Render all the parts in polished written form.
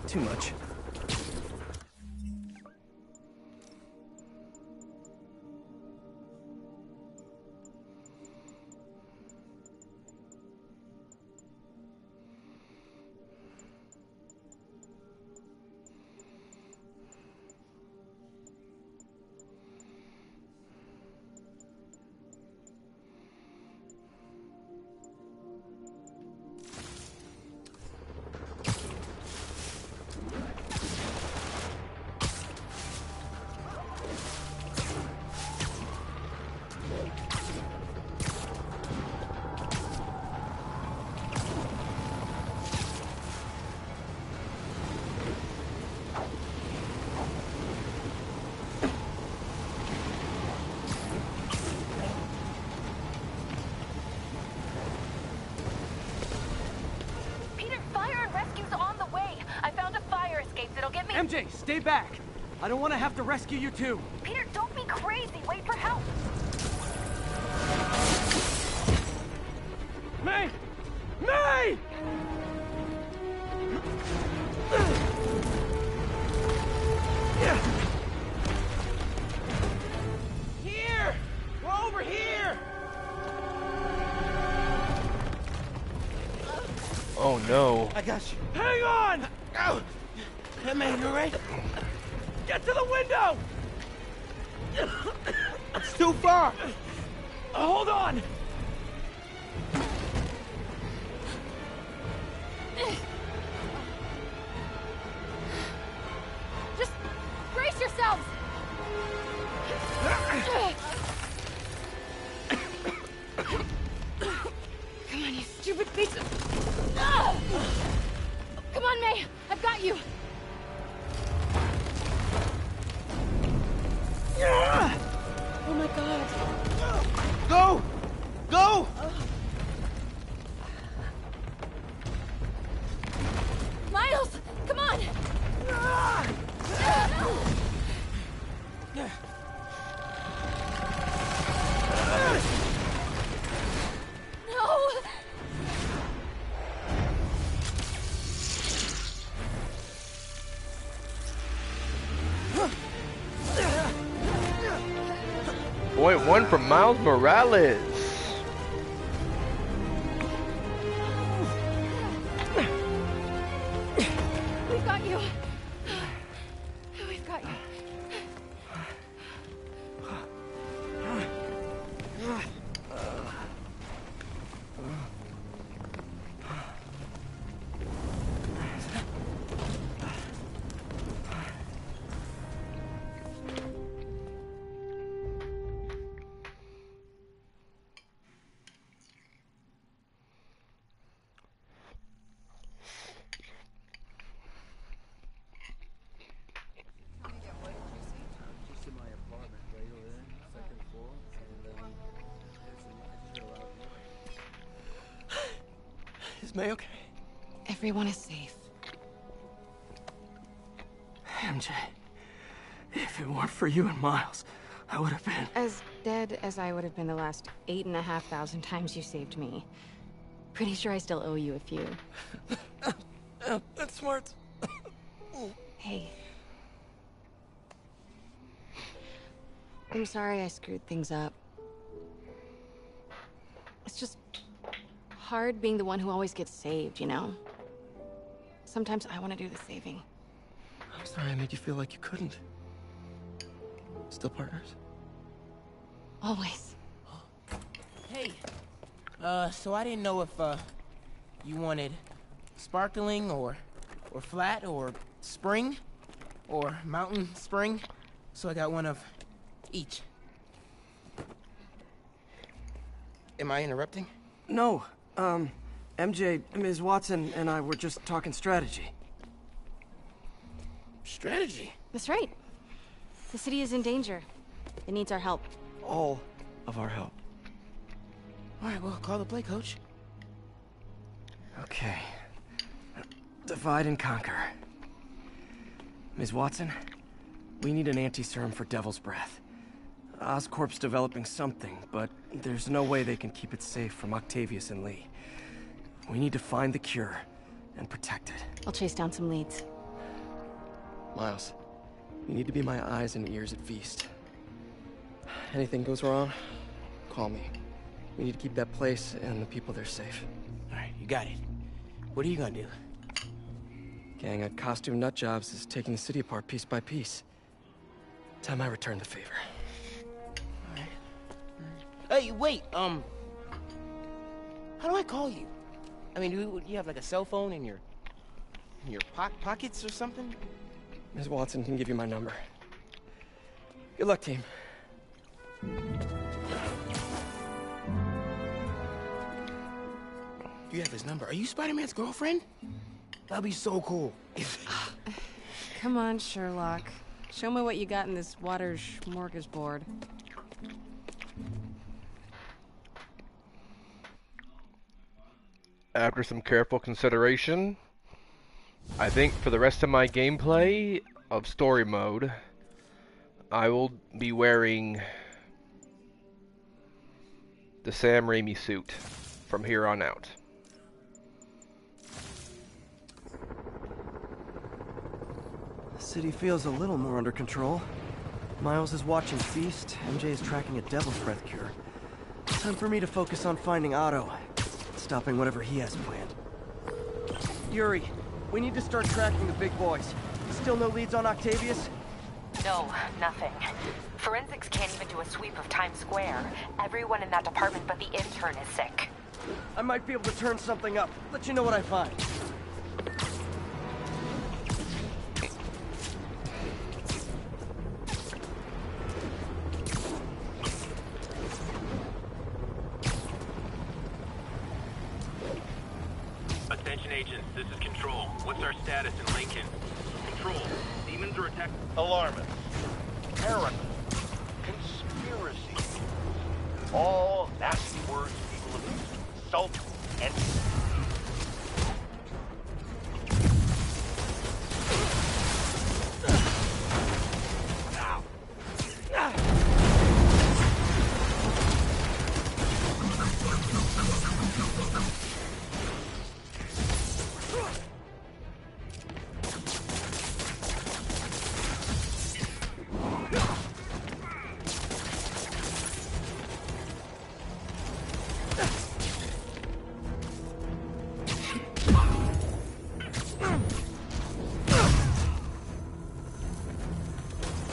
too much. MJ, stay back! I don't want to have to rescue you too! Peter, don't be crazy! Wait for help! May! May! Here! We're over here! Oh no. I got you. Hang on! Ow! Hey, man, you alright? Get to the window! It's too far! Hold on! Just brace yourselves! Come on, you stupid piece of... Come on, May! I've got you! Oh my god. Go! Go! Miles! Come on! No! Point one from Miles Morales. We've got you. We've got you. Is May okay? Everyone is safe. MJ, if it weren't for you and Miles, I would have been... As dead as I would have been the last 8,500 times you saved me. Pretty sure I still owe you a few. That's smart. Hey. I'm sorry I screwed things up. It's just hard being the one who always gets saved, you know? Sometimes I want to do the saving. I'm sorry I made you feel like you couldn't. Still partners? Always. Hey. So I didn't know if, you wanted sparkling or flat or spring or mountain spring. So I got one of each. Am I interrupting? No. MJ, Ms. Watson, and I were just talking strategy. Strategy? That's right. The city is in danger. It needs our help. All of our help. All right, well, call the play, coach. Okay. Divide and conquer. Ms. Watson, we need an anti-serum for Devil's Breath. Oscorp's developing something, but there's no way they can keep it safe from Octavius and Lee. We need to find the cure and protect it. I'll chase down some leads. Miles, you need to be my eyes and ears at Feast. Anything goes wrong, call me. We need to keep that place and the people there safe. All right, you got it. What are you gonna do? Gang at Costume Nut Jobs is taking the city apart piece by piece. Time I return the favor. Hey, wait, how do I call you? I mean, do you have like a cell phone in your pockets or something? Ms. Watson can give you my number. Good luck, team. You have his number. Are you Spider-Man's girlfriend? That'd be so cool. Come on, Sherlock. Show me what you got in this water smorgasbord. After some careful consideration, I think for the rest of my gameplay of story mode, I will be wearing the Sam Raimi suit from here on out. The city feels a little more under control. Miles is watching Feast, MJ is tracking a Devil's Breath cure. Time for me to focus on finding Otto, stopping whatever he has planned. Yuri, we need to start tracking the big boys. Still no leads on Octavius? No, nothing. Forensics can't even do a sweep of Times Square. Everyone in that department but the intern is sick. I might be able to turn something up. Let you know what I find. Attention agents, this is Control. What's our status in Lincoln? Control, demons are attacking. Alarmists, terrorists, conspiracy. All nasty words people have used. Insult and...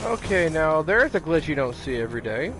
Okay, now there's a glitch you don't see every day.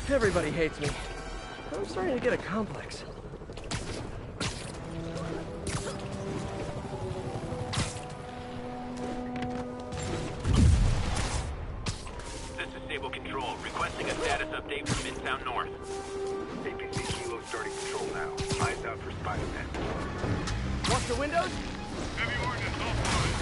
Everybody hates me. I'm starting to get a complex. This is Stable Control, requesting a status update from Midtown North. APC Kilo starting control now. Eyes out for Spider-Man. Watch the windows? Heavy ordnance offline.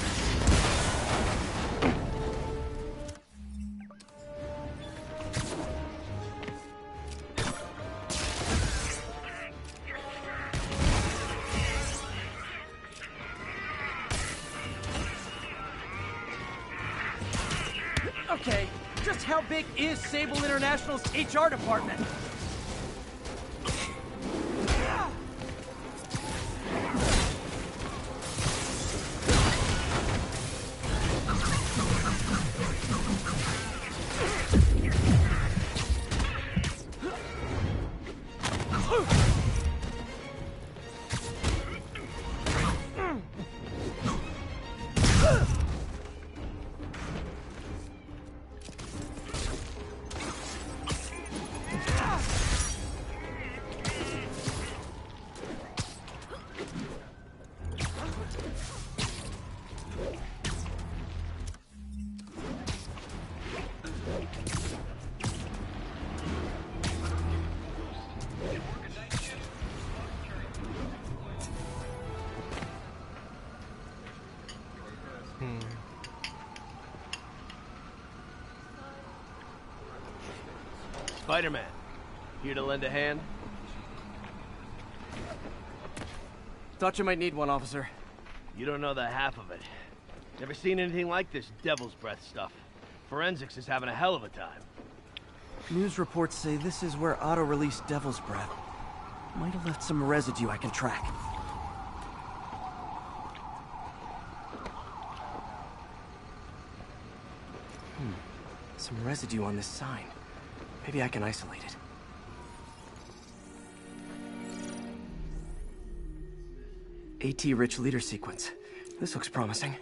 how big is Sable International's HR department? Spider-Man, here to lend a hand? Thought you might need one, officer. You don't know the half of it. Never seen anything like this Devil's Breath stuff. Forensics is having a hell of a time. News reports say this is where Otto released Devil's Breath. Might have left some residue I can track. Some residue on this sign. Maybe I can isolate it. AT-rich leader sequence. This looks promising.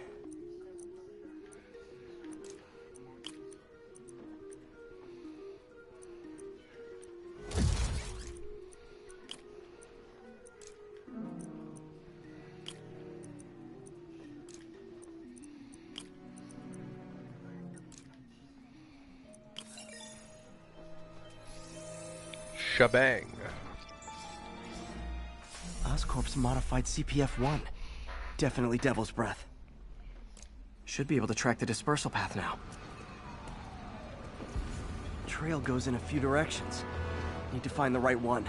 Shebang. Oscorp's modified CPF-1. Definitely Devil's Breath. Should be able to track the dispersal path now. Trail goes in a few directions. Need to find the right one.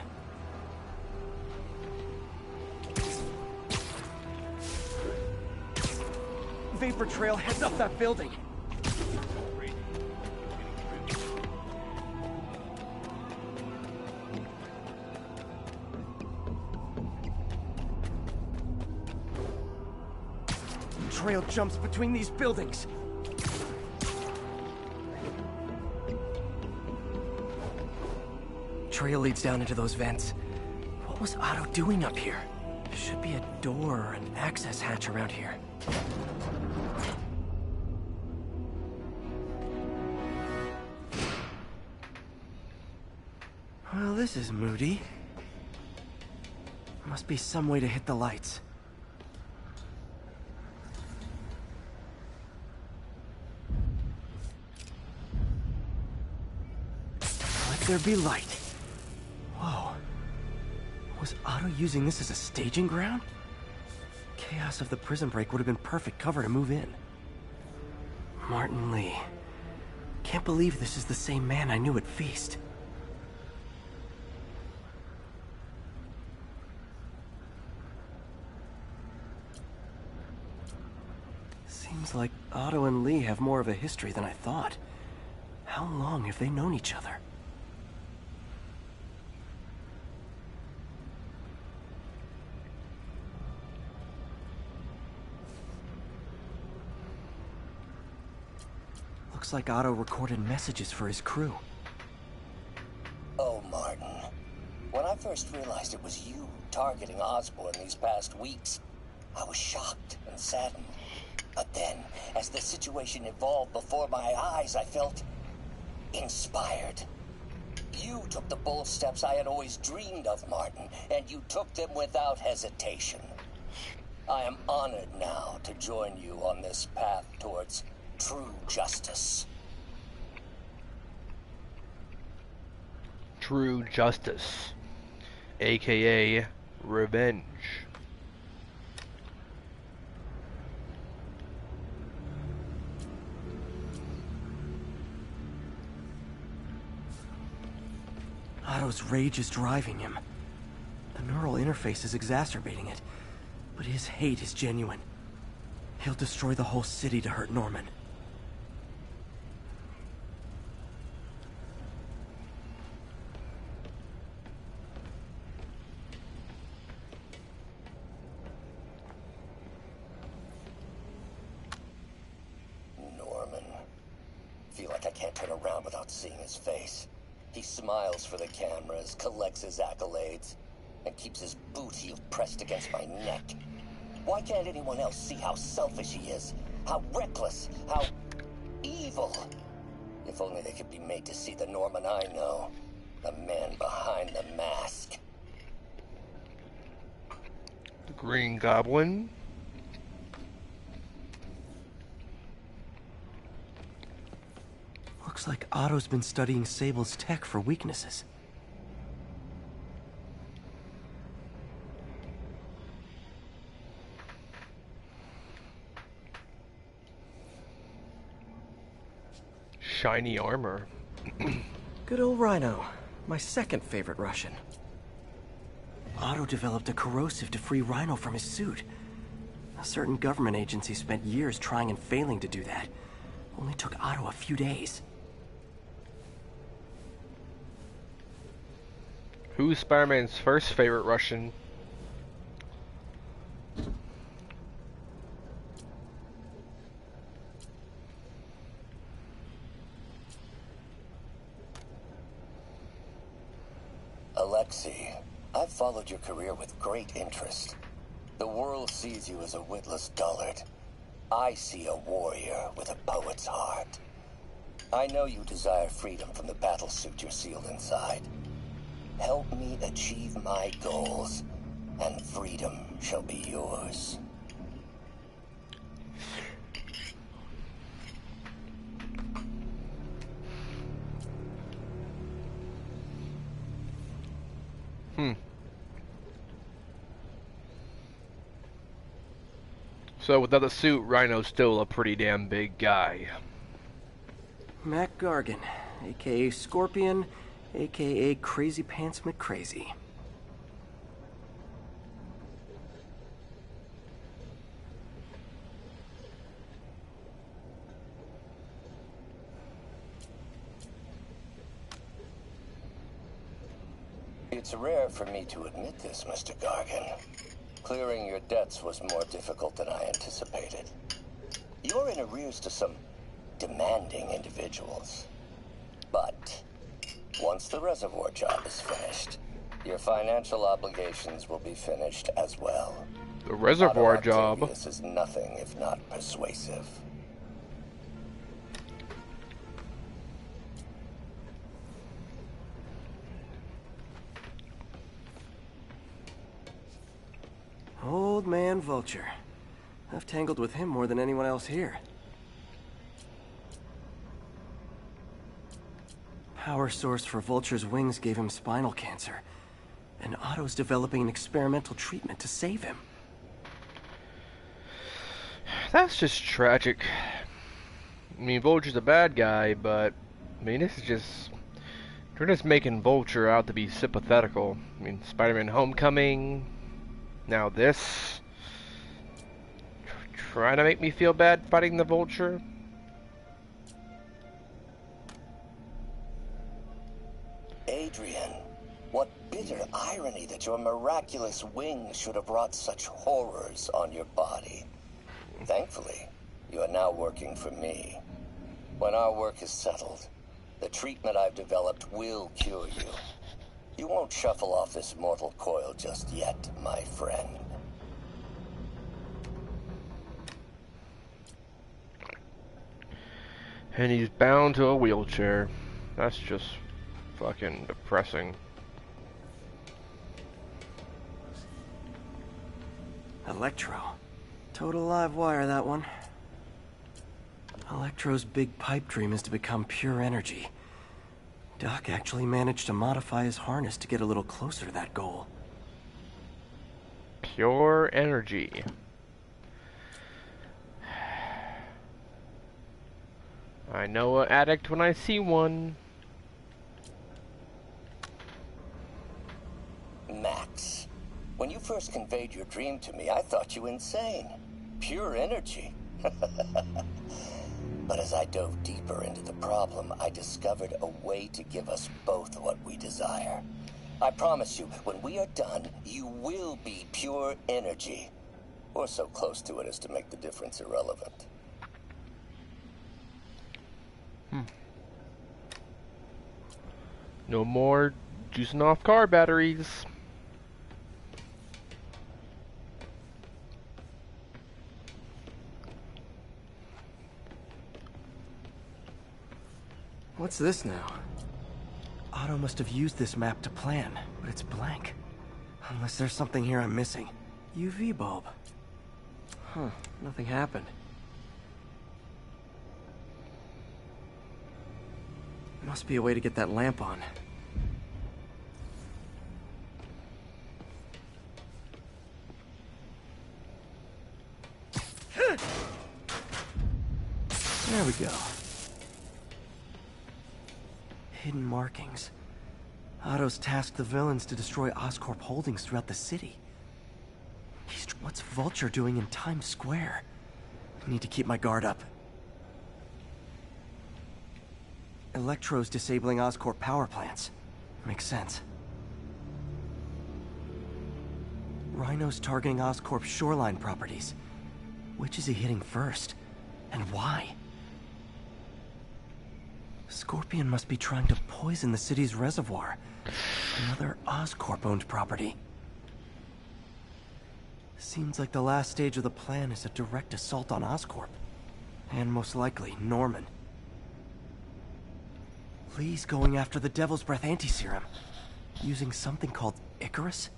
Vapor trail heads up that building. Trail jumps between these buildings. Trail leads down into those vents. What was Otto doing up here? There should be a door or an access hatch around here. Well, this is moody. Must be some way to hit the lights. Let there be light. Whoa. Was Otto using this as a staging ground? Chaos of the prison break would have been perfect cover to move in. Martin Lee. Can't believe this is the same man I knew at Feast. Seems like Otto and Lee have more of a history than I thought. How long have they known each other? Looks like Otto recorded messages for his crew. Oh, Martin. When I first realized it was you targeting Osborn these past weeks, I was shocked and saddened. But then, as the situation evolved before my eyes, I felt inspired. You took the bold steps I had always dreamed of, Martin, and you took them without hesitation. I am honored now to join you on this path towards true justice. True justice, aka revenge. Otto's rage is driving him. The neural interface is exacerbating it, but his hate is genuine. He'll destroy the whole city to hurt Norman. seeing his face. He smiles for the cameras, collects his accolades, and keeps his boot heel pressed against my neck. Why can't anyone else see how selfish he is? How reckless? How evil? If only they could be made to see the Norman I know. The man behind the mask. The Green Goblin. Looks like Otto's been studying Sable's tech for weaknesses. Shiny armor. Good old Rhino. My second favorite Russian. Otto developed a corrosive to free Rhino from his suit. A certain government agency spent years trying and failing to do that. Only took Otto a few days. Who's Spider-Man's first favorite Russian? Alexei, I've followed your career with great interest. The world sees you as a witless dullard. I see a warrior with a poet's heart. I know you desire freedom from the battlesuit you're sealed inside. Help me achieve my goals, and freedom shall be yours. So without the suit, Rhino's still a pretty damn big guy. Mac Gargan, aka Scorpion, aka Crazy Pants McCrazy. It's rare for me to admit this, Mr. Gargan. Clearing your debts was more difficult than I anticipated. You're in arrears to some demanding individuals. But once the reservoir job is finished, your financial obligations will be finished as well. The reservoir Otto job? Octavius is nothing if not persuasive. Old man Vulture. I've tangled with him more than anyone else here. Power source for Vulture's wings gave him spinal cancer. And Otto's developing an experimental treatment to save him. That's just tragic. I mean, Vulture's a bad guy, but I mean, this is just... They're just making Vulture out to be sympathetical. I mean, Spider-Man Homecoming... Now this... Trying to make me feel bad fighting the Vulture? Adrian, what bitter irony that your miraculous wings should have brought such horrors on your body. Thankfully, you are now working for me. When our work is settled, the treatment I've developed will cure you. You won't shuffle off this mortal coil just yet, my friend. And he's bound to a wheelchair. That's just fucking depressing. Electro. Total live wire, that one. Electro's big pipe dream is to become pure energy. Doc actually managed to modify his harness to get a little closer to that goal. Pure energy. I know an addict when I see one. Max, when you first conveyed your dream to me, I thought you insane. Pure energy. But as I dove deeper into the problem, I discovered a way to give us both what we desire. I promise you, when we are done, you will be pure energy. Or so close to it as to make the difference irrelevant. No more juicing off car batteries. What's this now? Otto must have used this map to plan, but it's blank. Unless there's something here I'm missing. UV bulb. Huh, nothing happened. Must be a way to get that lamp on. There we go. Hidden markings. Otto's tasked the villains to destroy Oscorp holdings throughout the city. What's Vulture doing in Times Square? I need to keep my guard up. Electro's disabling Oscorp power plants. Makes sense. Rhino's targeting Oscorp's shoreline properties. Which is he hitting first? And why? Scorpion must be trying to poison the city's reservoir. Another Oscorp-owned property. Seems like the last stage of the plan is a direct assault on Oscorp. And most likely, Norman. Lee's going after the Devil's Breath anti-serum. Using something called Icarus?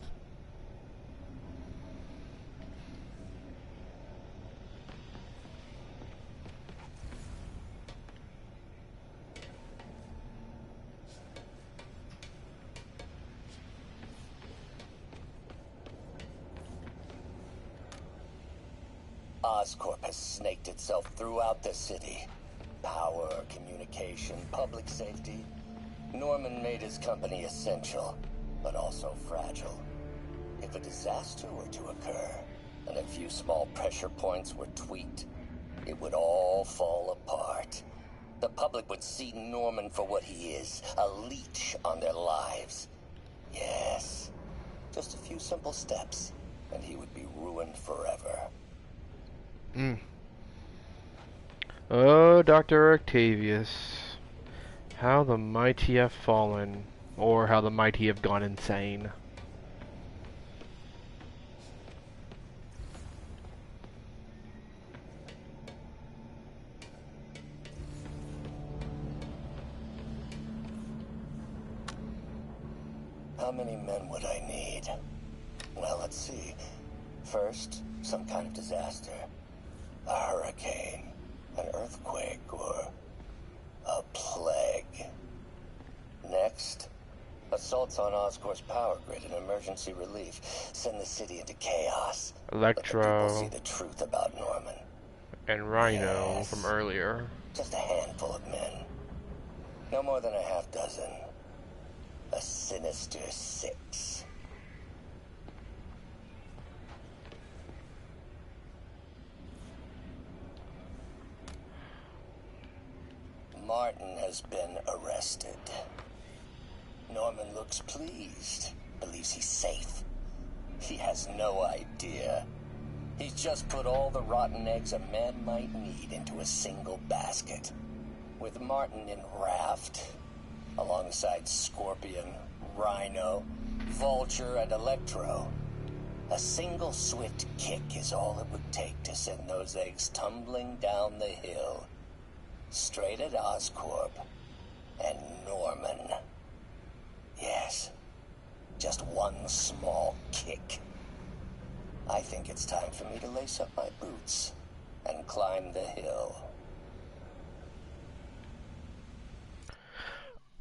Oscorp has snaked itself throughout the city. Power, communication, public safety. Norman made his company essential, but also fragile. If a disaster were to occur, and a few small pressure points were tweaked, it would all fall apart. The public would see Norman for what he is, a leech on their lives. Yes, just a few simple steps, and he would be ruined forever. Oh, Dr. Octavius. How the mighty have fallen. Or how the mighty have gone insane. How many men would I need? Well, let's see. First, some kind of disaster. A hurricane, an earthquake, or a plague. Next, assaults on Oscorp's power grid and emergency relief send the city into chaos. Electro. Let the people see the truth about Norman. And Rhino Yes. from earlier. Just a handful of men. No more than a half dozen. A sinister 6. Martin has been arrested. Norman looks pleased, believes he's safe. He has no idea. He's just put all the rotten eggs a man might need into a single basket. With Martin in raft, alongside Scorpion, Rhino, Vulture, and Electro, a single swift kick is all it would take to send those eggs tumbling down the hill. Straight at Oscorp and Norman. Yes, just one small kick. I think it's time for me to lace up my boots and climb the hill.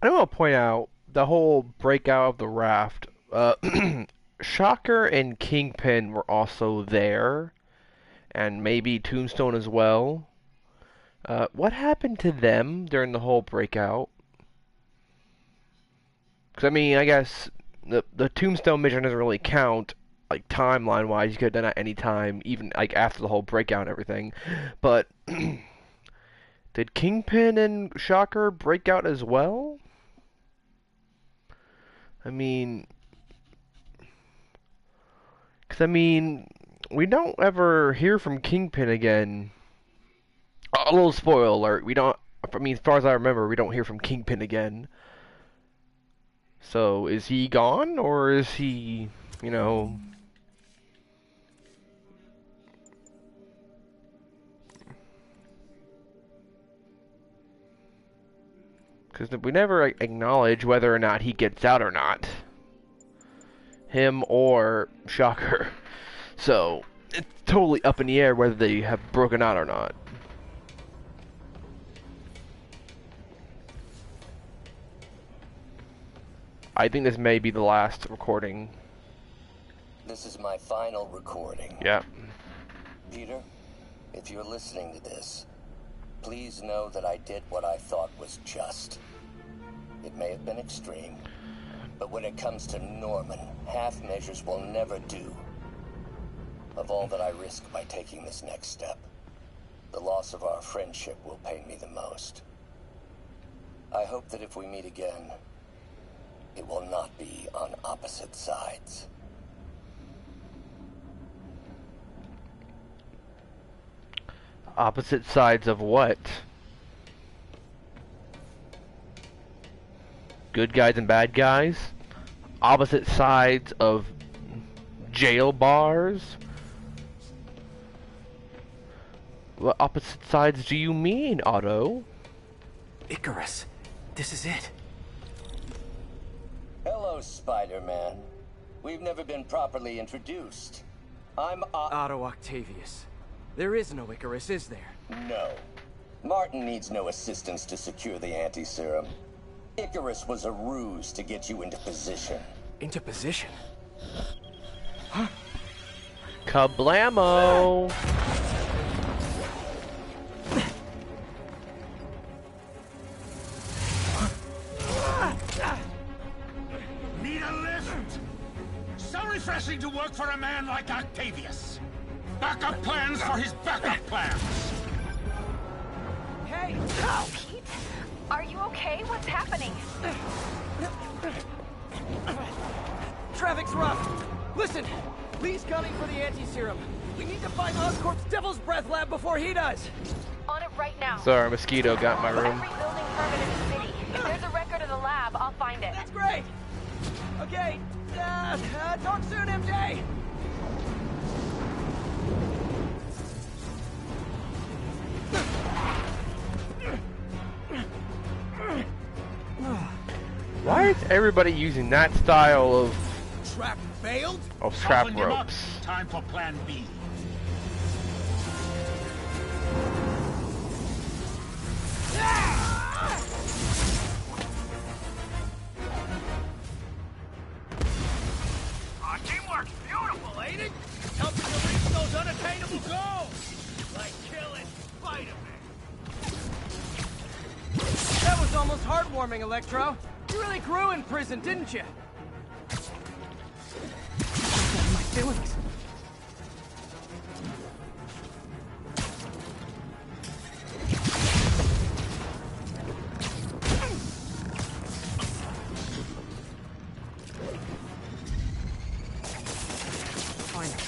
I want to point out the whole breakout of the raft. Shocker and Kingpin were also there, and maybe Tombstone as well. What happened to them during the whole breakout? Because, I mean, I guess the Tombstone mission doesn't really count, like, timeline-wise. You could have done that any time, even, like, after the whole breakout and everything. But, did Kingpin and Shocker break out as well? I mean... Because, I mean, we don't ever hear from Kingpin again. A little spoiler alert, we don't... I mean, as far as I remember, we don't hear from Kingpin again. So, is he gone, or is he, you know... Because we never acknowledge whether or not he gets out or not. Him or Shocker. So, it's totally up in the air whether they have broken out or not. I think this may be the last recording. This is my final recording. Yeah. Peter, if you're listening to this, please know that I did what I thought was just. It may have been extreme, but when it comes to Norman, half measures will never do. Of all that I risk by taking this next step, the loss of our friendship will pain me the most. I hope that if we meet again, it will not be on opposite sides. Opposite sides of what? Good guys and bad guys? Opposite sides of jail bars? What opposite sides do you mean, Otto? Icarus, this is it. Hello, Spider-Man. We've never been properly introduced. I'm Otto Octavius. There is no Icarus, is there? No. Martin needs no assistance to secure the anti-serum. Icarus was a ruse to get you into position. Into position? Kablamo! Need a lift? So refreshing to work for a man like Octavius. Backup plans for his backup plans. Hey! Pete? Are you okay? What's happening? Traffic's rough. Listen, Lee's coming for the anti-serum. We need to find Oscorp's Devil's Breath lab before he does. On it right now. Sorry, mosquito got in my room. Every building permit in the city. If there's a record of the lab, I'll find it. That's great. Okay, talk soon, MJ. Why is everybody using that style of Trap failed? strap Toughen him up. ropes? Time for plan B. Our teamwork's beautiful, ain't it? Helps to reach those unattainable goals, like killing Spider-Man. That was almost heartwarming, Electro. You really grew in prison, didn't you? My feelings. Finally.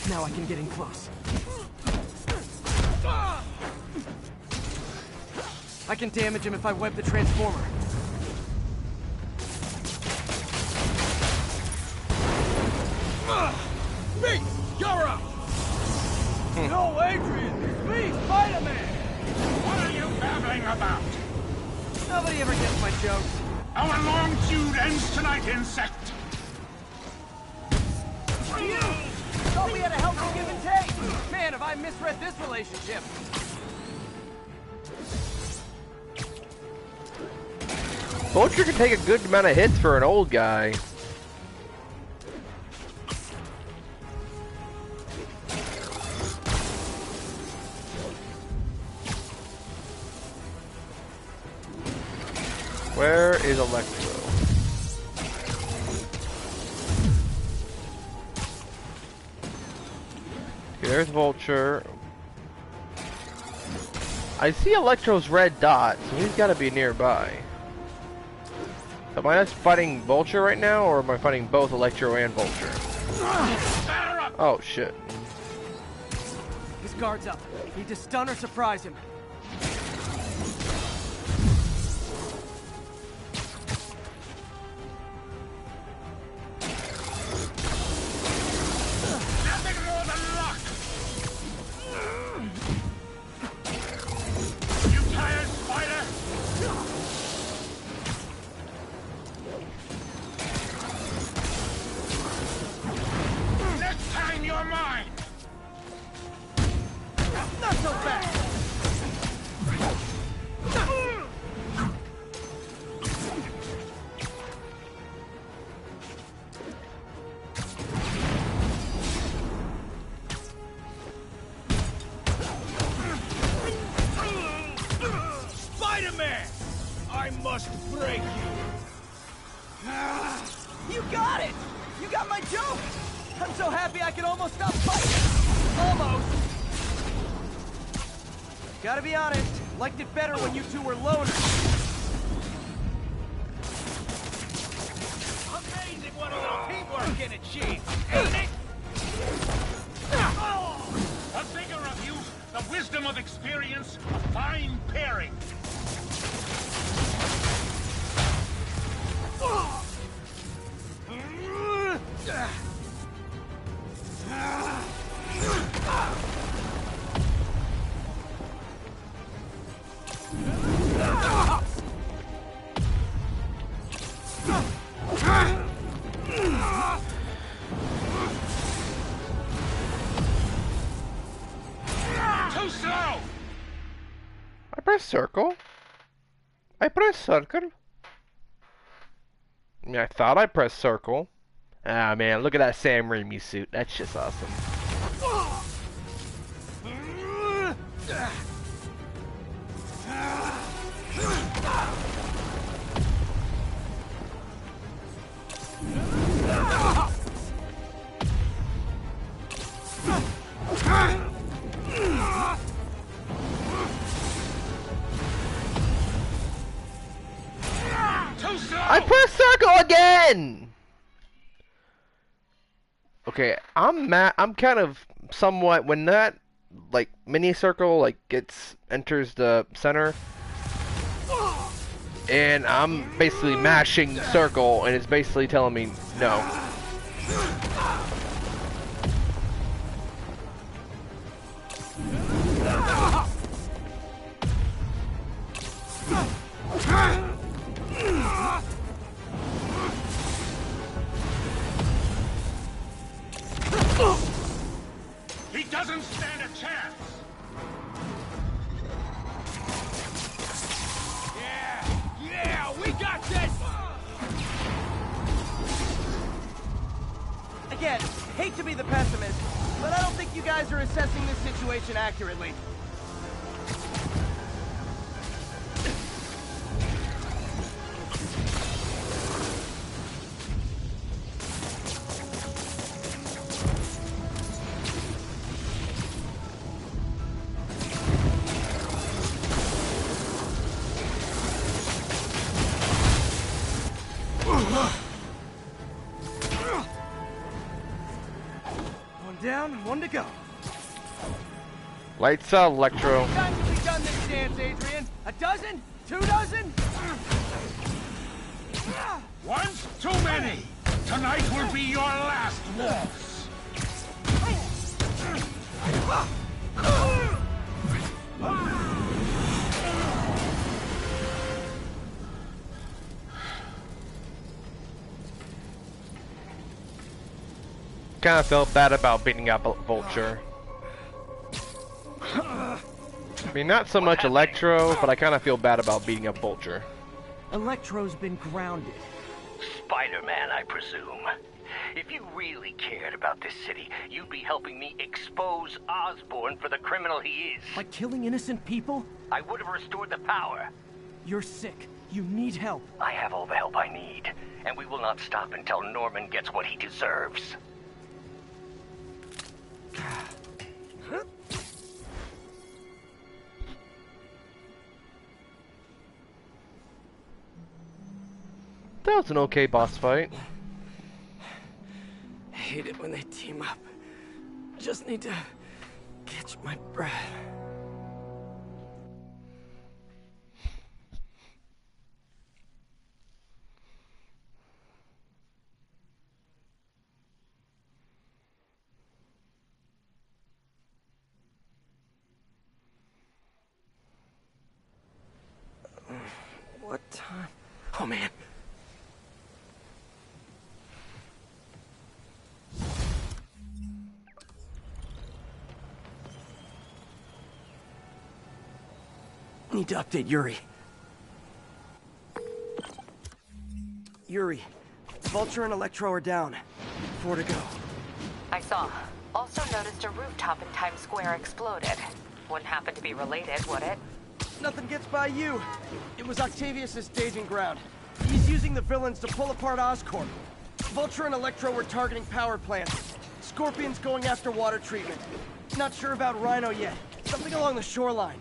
Now I can get in close. I can damage him if I web the transformer. Me! You're up! No, Adrian! It's me, Spider-Man! What are you babbling about? Nobody ever gets my jokes. Our long feud ends tonight, insect! Thought we had a healthy give and take! Man, have I misread this relationship! Vulture can take a good amount of hits for an old guy. Where is Electro? Okay, there's Vulture. I see Electro's red dot, so he's got to be nearby. Am I just fighting Vulture right now, or am I fighting both Electro and Vulture? Oh, shit. His guard's up. Need to stun or surprise him. got it! You got my joke! I'm so happy I can almost stop fighting! Almost! Gotta be honest, liked it better when you two were loners. Amazing what a little teamwork can achieve, ain't it? The vigor of youth, the wisdom of experience, a fine pairing. Too slow! I press circle. I press circle. I mean, I thought I pressed circle. Ah, man, look at that Sam Raimi suit. That's just awesome. I pressed circle again! Okay, I'm kind of somewhat, when that, like, mini circle, like, enters the center, and I'm basically mashing circle, and it's basically telling me no. He doesn't stand a chance! Yeah, we got this! Again, hate to be the pessimist, but I don't think you guys are assessing this situation accurately. One down, one to go. Lights out, Electro. How many times have we done this dance, Adrian? A dozen? 2 dozen? One's too many! Tonight will be your last waltz! Kind of felt bad about beating up Vulture. I mean, not so much Electro, but I kind of feel bad about beating up Vulture. Electro's been grounded. Spider-Man, I presume. If you really cared about this city, you'd be helping me expose Osborn for the criminal he is. By killing innocent people? I would have restored the power. You're sick. You need help. I have all the help I need, and we will not stop until Norman gets what he deserves. That was an okay boss fight. I hate it when they team up. Just need to catch my breath. What time? Oh man. Need to update Yuri. Yuri, Vulture and Electro are down. 4 to go. I saw. Also noticed a rooftop in Times Square exploded. Wouldn't happen to be related, would it? Nothing gets by you. It was Octavius' staging ground. He's using the villains to pull apart Oscorp. Vulture and Electro were targeting power plants. Scorpion's going after water treatment. Not sure about Rhino yet. Something along the shoreline.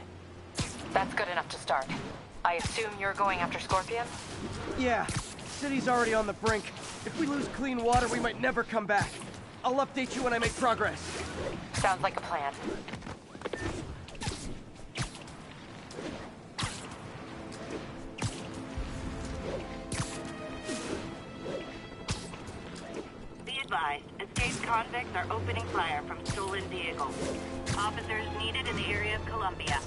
That's good enough to start. I assume you're going after Scorpion? Yeah. City's already on the brink. If we lose clean water, we might never come back. I'll update you when I make progress. Sounds like a plan. Be advised, escaped convicts are opening fire from stolen vehicles. Officers needed in the area of Columbia.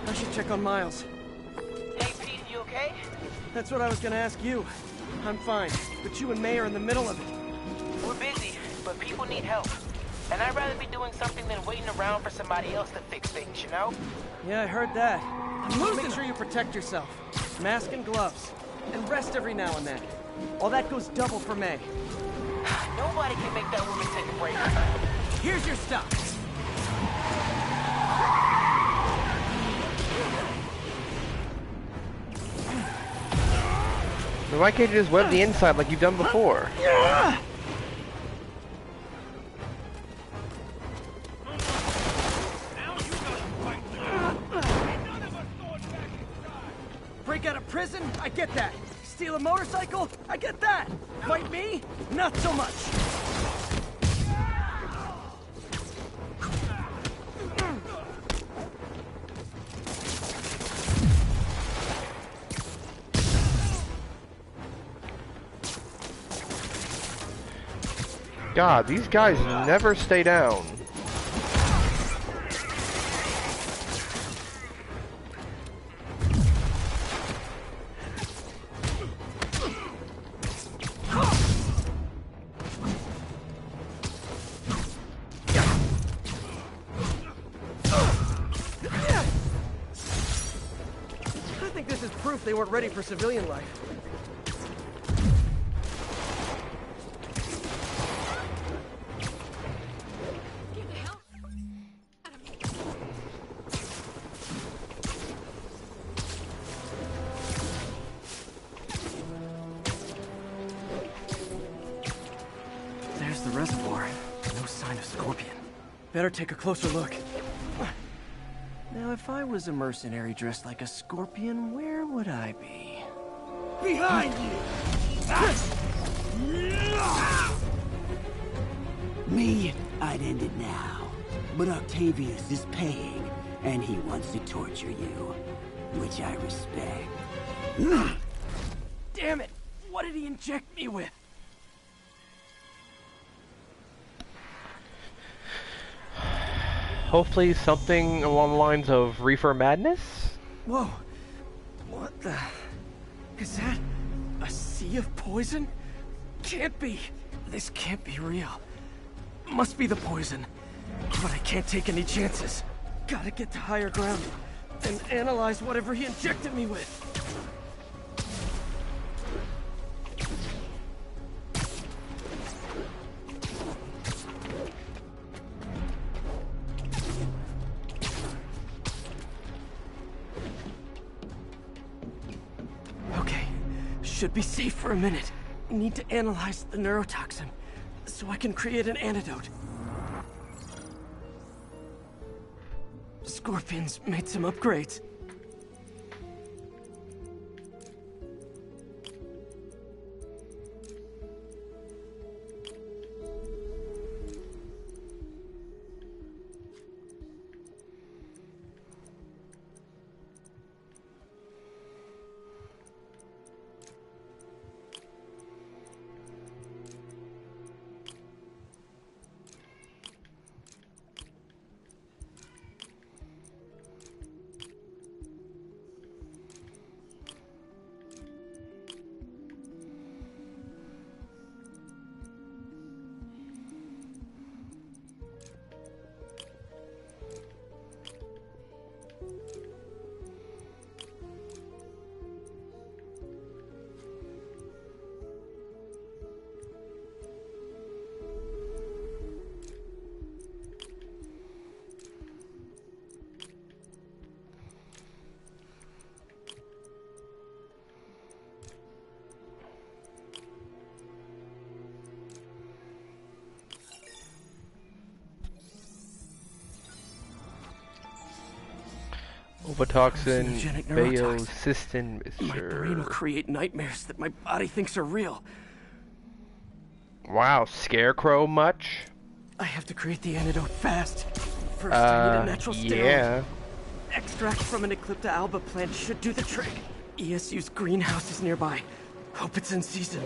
I should check on Miles. Hey, Pete, you okay? That's what I was gonna ask you. I'm fine, but you and May are in the middle of it. We're busy, but people need help. And I'd rather be doing something than waiting around for somebody else to fix things, you know? Yeah, I heard that. Just make sure you protect yourself. Mask and gloves. And rest every now and then. All that goes double for May. Nobody can make that woman take a break. Here's your stuff. Then why can't you just web the inside like you've done before? Break out of prison? I get that. Steal a motorcycle? I get that. Fight me? Not so much. God, these guys never stay down. I think this is proof they weren't ready for civilian life. There's the reservoir. No sign of Scorpion. Better take a closer look. Now, if I was a mercenary dressed like a Scorpion, where would I be? Behind you! Me, I'd end it now. But Octavius is paying, and he wants to torture you, which I respect. Damn it! What did he inject me with? Hopefully something along the lines of Reefer Madness? Whoa. What the... Is that a sea of poison? Can't be. This can't be real. Must be the poison. But I can't take any chances. Gotta get to higher ground and analyze whatever he injected me with. Okay, should be safe for a minute. Need to analyze the neurotoxin so I can create an antidote. Scorpion's made some upgrades. Ovotoxin, Carcinogenic neurotoxin. Baeocystin, My brain will create nightmares that my body thinks are real. Wow, Scarecrow much? I have to create the antidote fast. First, I need a natural steroid. Yeah. Extract from an Eclipta alba plant should do the trick. ESU's greenhouse is nearby. Hope it's in season.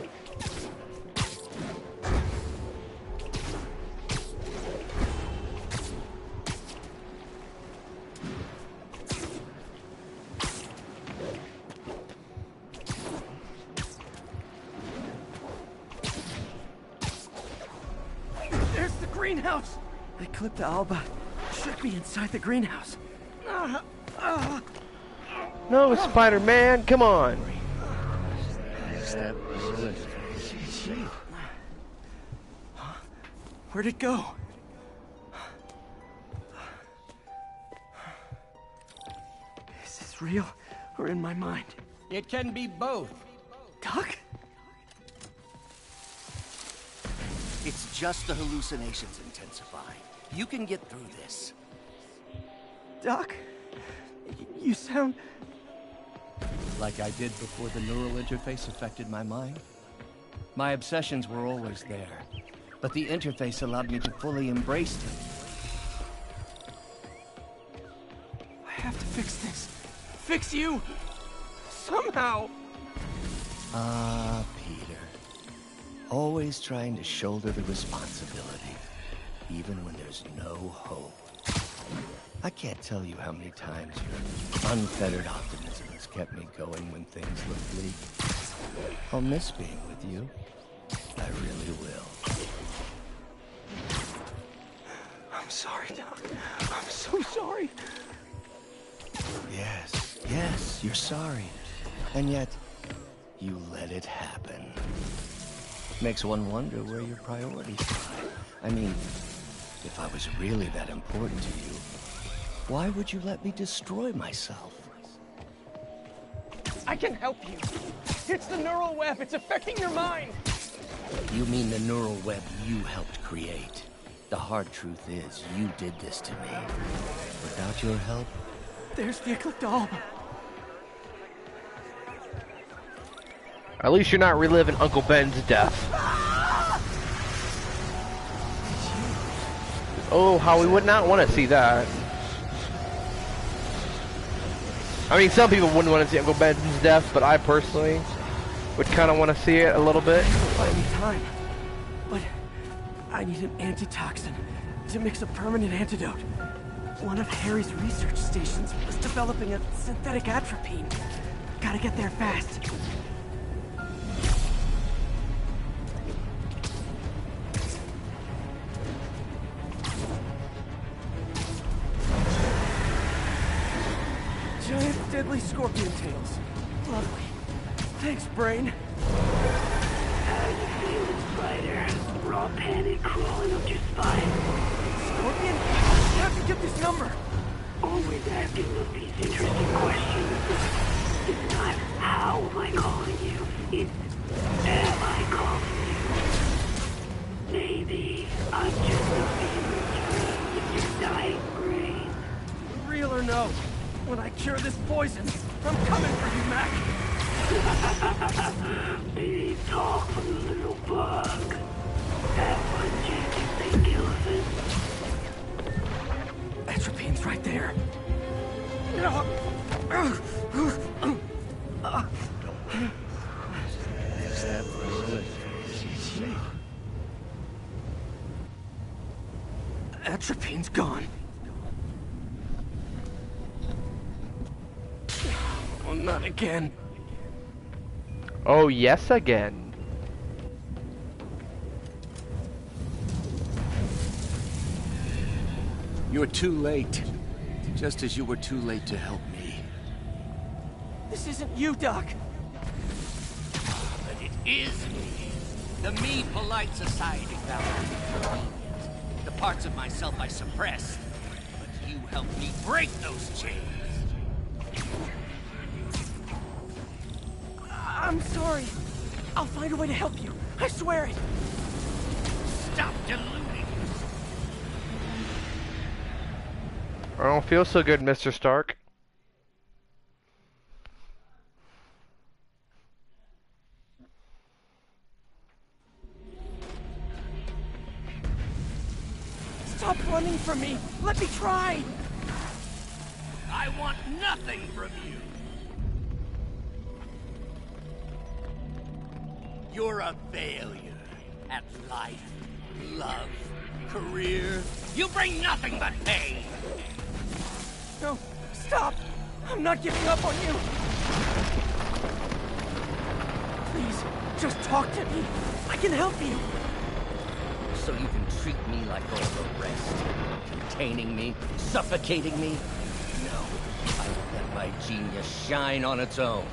There's the greenhouse! Eclipta alba should be inside the greenhouse. No, Spider-Man, come on. Where'd it go? Is this real or in my mind? It can be both. Doc? It's just the hallucinations intensifying. You can get through this. Doc? You sound... Like I did before the neural interface affected my mind? My obsessions were always there, but the interface allowed me to fully embrace them. I have to fix this. Fix you! Somehow! Ah, Peter. Always trying to shoulder the responsibility, even when there's no hope. I can't tell you how many times your unfettered optimism has kept me going when things look bleak. I'll miss being with you. I really will. I'm sorry, Doc. I'm so sorry. Yes, you're sorry. And yet, you let it happen. Makes one wonder where your priorities lie. I mean, if I was really that important to you, why would you let me destroy myself? I can help you. It's the neural web. It's affecting your mind. You mean the neural web you helped create? The hard truth is, you did this to me. Without your help... There's the Eclipta alba. At least you're not reliving Uncle Ben's death. Oh, how we would not want to see that. I mean, some people wouldn't want to see Uncle Ben's death, but I personally would kind of want to see it a little bit. Buy me time, but I need an antitoxin to mix a permanent antidote. One of Harry's research stations was developing a synthetic atropine. Gotta get there fast. Giant deadly scorpion tails. Lovely. Thanks, Brain. How you feeling, Spider? Raw panic crawling up your spine. Scorpion? How'd you get this number? Always asking those these interesting questions. It's not how am I calling you, it's am I calling you? Maybe I'm just a fever dream with your dying brain. Real or no, when I cure this poison, I'm coming for you, Mac. Big talk from the little bug. Have fun chasing pink elephants. Atropine's right there. Atropine's gone. Oh, not again. Oh, yes, again. You're too late. Just as you were too late to help me. This isn't you, Doc. But it is me. The me polite society found convenient. The parts of myself I suppressed. But you helped me break those chains. I'm sorry. I'll find a way to help you. I swear it. Stop deluding. I don't feel so good, Mr. Stark. Stop running from me! Let me try! I want nothing from you! You're a failure at life, love, career. You bring nothing but pain! No, stop! I'm not giving up on you! Please, just talk to me. I can help you. So you can treat me like all the rest. Containing me, suffocating me. No, I will let my genius shine on its own.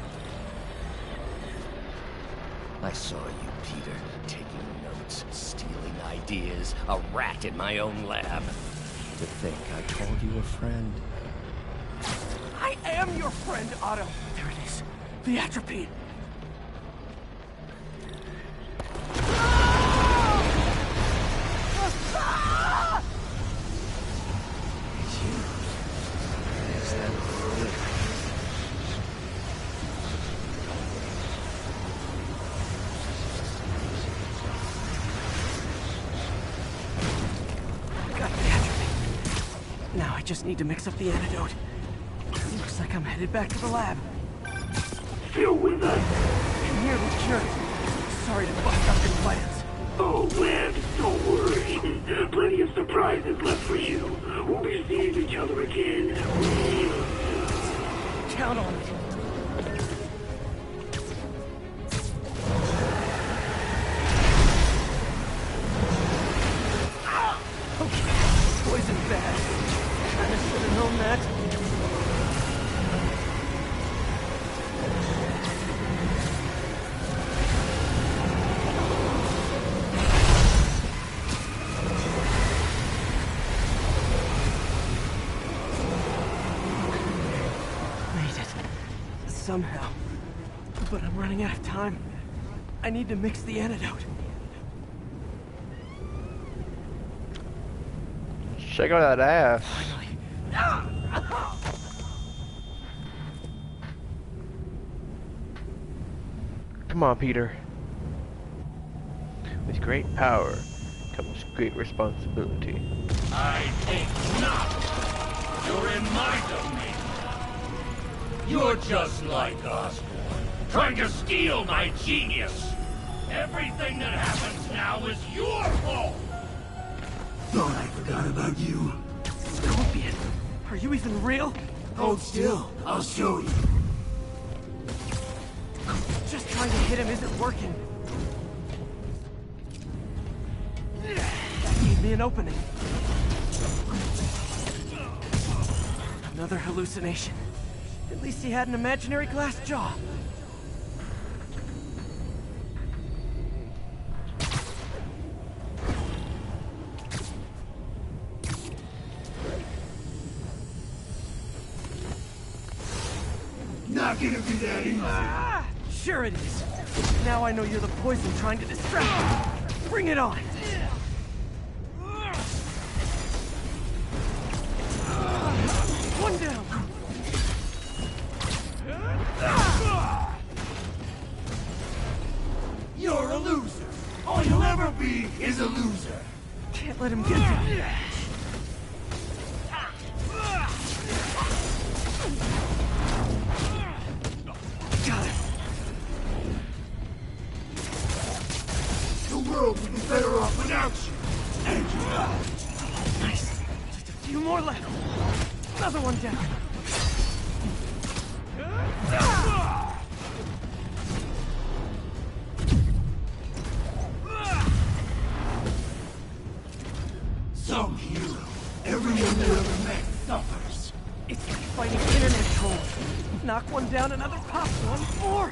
I saw you, Peter, taking notes, stealing ideas, a rat in my own lab. To think I called you a friend. I am your friend, Otto. There it is. The atropine. Now I just need to mix up the antidote. Looks like I'm headed back to the lab. Still with us? I'm here with Cure. Sorry to bust up your plans. Oh, Lance, don't worry. Plenty of surprises left for you. We'll be seeing each other again. Count on it. Okay, poison bad. I should have known that. Somehow. But I'm running out of time. I need to mix the antidote. Check out that ass. Finally. Come on, Peter. With great power comes great responsibility. I think not! You're in my domain! You're just like Osborn, trying to steal my genius! Everything that happens now is your fault! Thought I forgot about you. Scorpion, are you even real? Hold still, I'll show you. Just trying to hit him isn't working. That gave me an opening. Another hallucination. At least he had an imaginary glass jaw. Not gonna be that easy. Ah, sure it is. Now I know you're the poison trying to distract me. Bring it on. One down. You're a loser. All you'll ever be is a loser. Can't let him get to me. Got it. The world would be better off without you. And you. Nice. Just a few more left. Another one down. Some hero. Everyone you ever met suffers. It's like fighting internet trolls. Knock one down, another pops one more.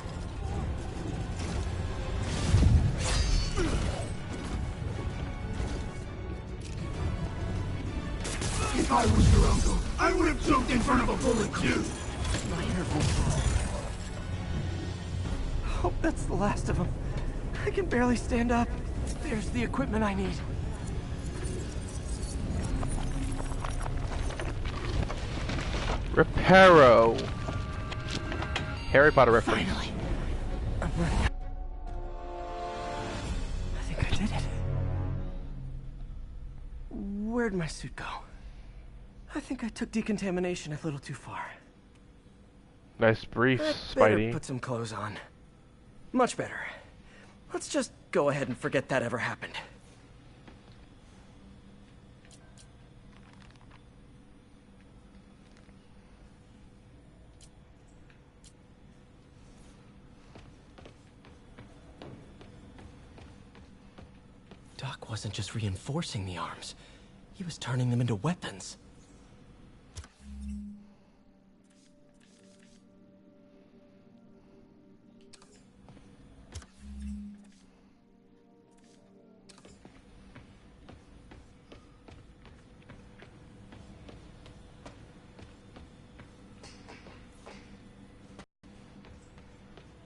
If I was your uncle, I would have choked in front of a bullet too. My interval. Hope that's the last of them. I can barely stand up. There's the equipment I need. Reparo. Harry Potter reference. Finally. I'm running. I think I did it. Where'd Where'd my suit go? I think I took decontamination a little too far. Nice brief, Better Spidey. put some clothes on. Much better. Let's just go ahead and forget that ever happened. Doc wasn't just reinforcing the arms. He was turning them into weapons.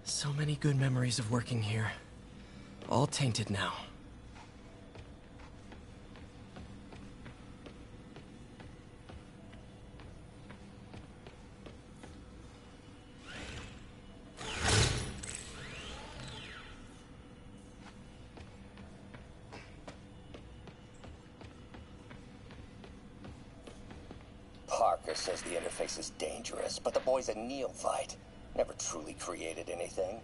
So many good memories of working here. All tainted now. Parker says the interface is dangerous, but the boy's a neophyte. Never truly created anything.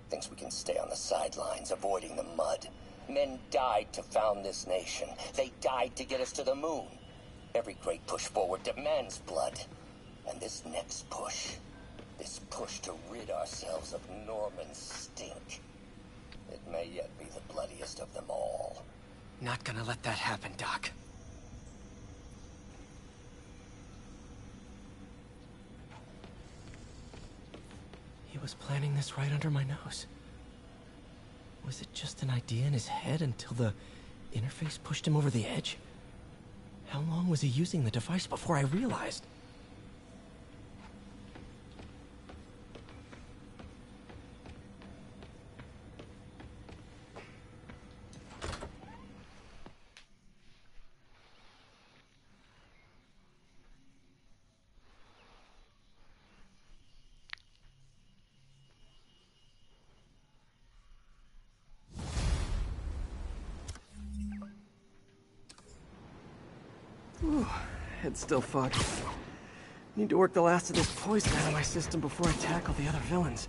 Thinks we can stay on the sidelines, avoiding the mud. Men died to found this nation. They died to get us to the moon. Every great push forward demands blood. And this next push, this push to rid ourselves of Norman's stink, it may yet be the bloodiest of them all. Not gonna let that happen, Doc. He was planning this right under my nose. Was it just an idea in his head until the interface pushed him over the edge? How long was he using the device before I realized? Whew, head's still foggy. Need to work the last of this poison out of my system before I tackle the other villains.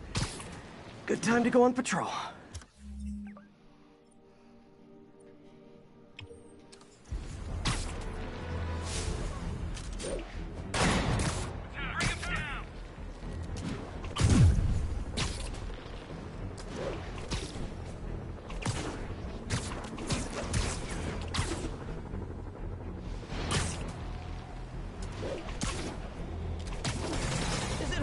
Good time to go on patrol.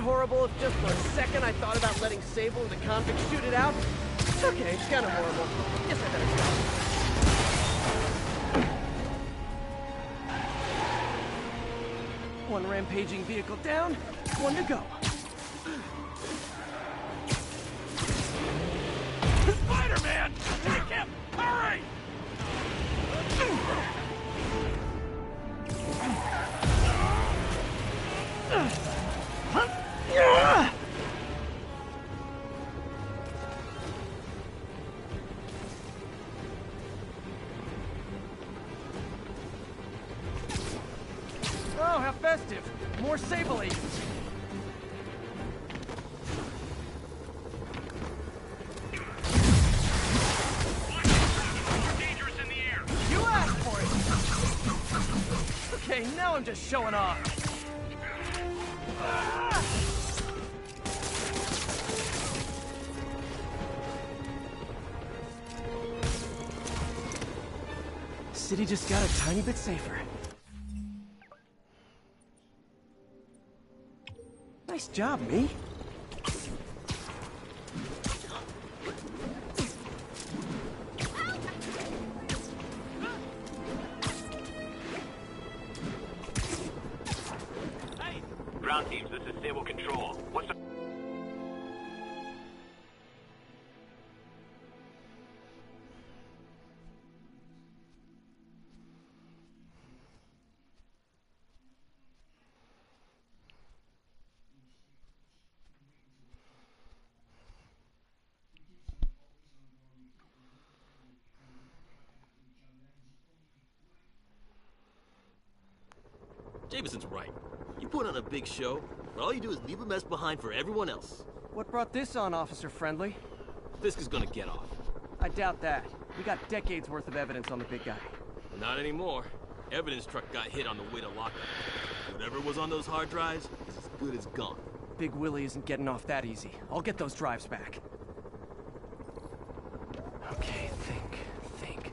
Horrible if just for a second I thought about letting Sable and the convict shoot it out? Okay, it's kind of horrible. Guess I better go. One rampaging vehicle down, one to go. Spider-Man! Take him! Hurry! Oh, how festive! More Sable agents! You asked for it! Okay, now I'm just showing off. City just got a tiny bit safer. Nice job, me. Hey! Ground teams, this is Sable Control. What's the... Jameson's right. You put on a big show, but all you do is leave a mess behind for everyone else. What brought this on, Officer Friendly? Fisk is gonna get off. I doubt that. We got decades worth of evidence on the big guy. Not anymore. Evidence truck got hit on the way to lockup. Whatever was on those hard drives is as good as gone. Big Willie isn't getting off that easy. I'll get those drives back. Okay, think.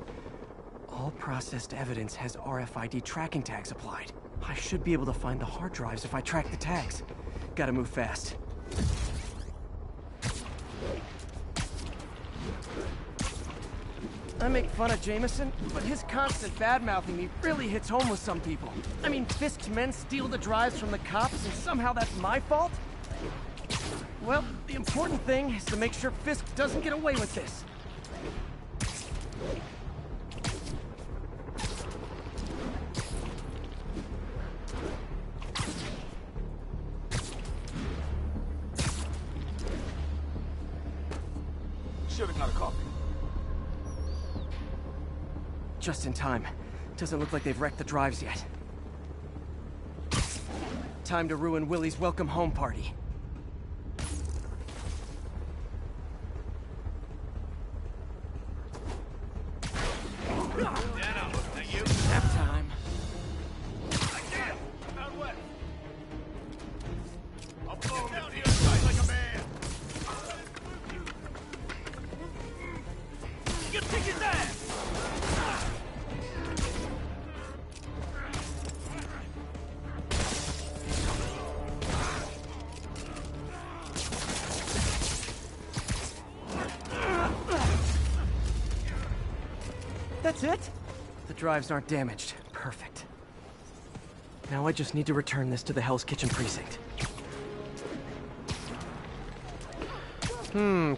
All processed evidence has RFID tracking tags applied. I should be able to find the hard drives if I track the tags. Gotta move fast. I make fun of Jameson, but his constant bad-mouthing me really hits home with some people. I mean, Fisk's men steal the drives from the cops, and somehow that's my fault? Well, the important thing is to make sure Fisk doesn't get away with this. Should've got a coffee. Just in time. Doesn't look like they've wrecked the drives yet. Time to ruin Willie's welcome home party. Nap time. I'll blow him down the other side like a man. You can kick his ass. That's it? The drives aren't damaged. Perfect. Now I just need to return this to the Hell's Kitchen precinct.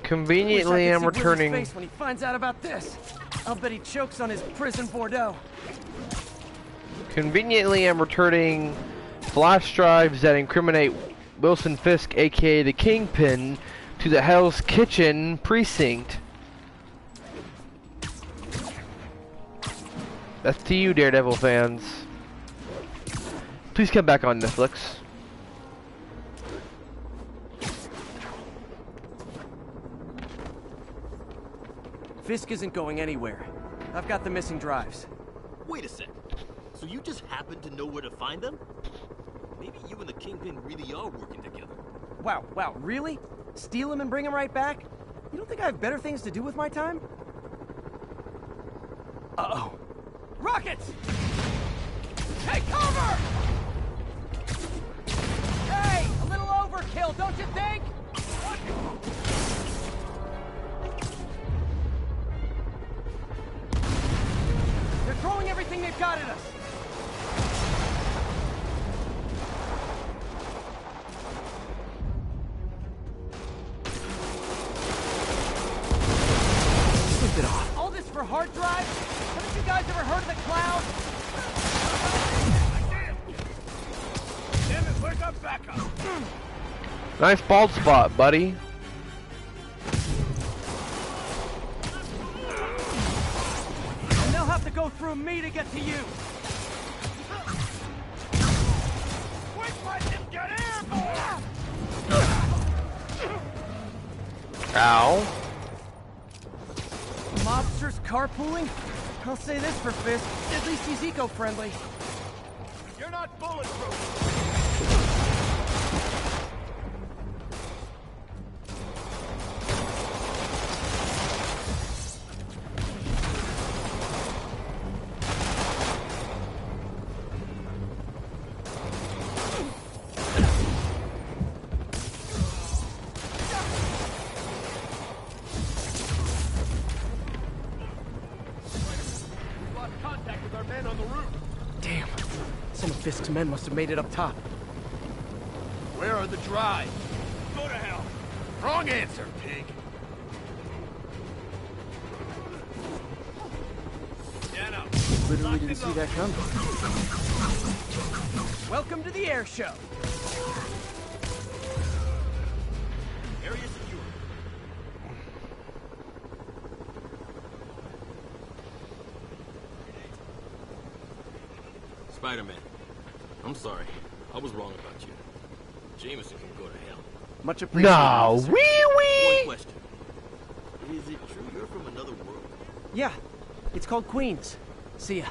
Conveniently I'm returning... Wish I could see Willie's face when he finds out about this. I'll bet he chokes on his prison Bordeaux. Conveniently I'm returning flash drives that incriminate Wilson Fisk, aka the Kingpin, to the Hell's Kitchen precinct. That's to you, Daredevil fans. Please come back on Netflix. Fisk isn't going anywhere. I've got the missing drives. Wait a sec. So you just happen to know where to find them? Maybe you and the Kingpin really are working together. Wow, really? Steal him and bring him right back? You don't think I have better things to do with my time? Uh-oh. Rockets! Take cover! Hey, a little overkill, don't you think? They're throwing everything they've got at us. Slip it off. All this for hard drives? Haven't you guys ever heard of the cloud? Damn it, where's our backup? Nice bald spot, buddy. And they'll have to go through me to get to you. Quick, let him get airborne! Ow. Mobsters carpooling? I'll say this for Fisk, at least he's eco-friendly. You're not bulletproof. Damn. Some of Fisk's men must have made it up top. Where are the drives? Go to hell. Wrong answer, pig. Literally didn't see that coming. Welcome to the air show. Area secure. Spider-Man, I'm sorry. I was wrong about you. Jameson can go to hell. Much appreciated. No, officer. One question. Is it true you're from another world? Yeah, it's called Queens. See ya.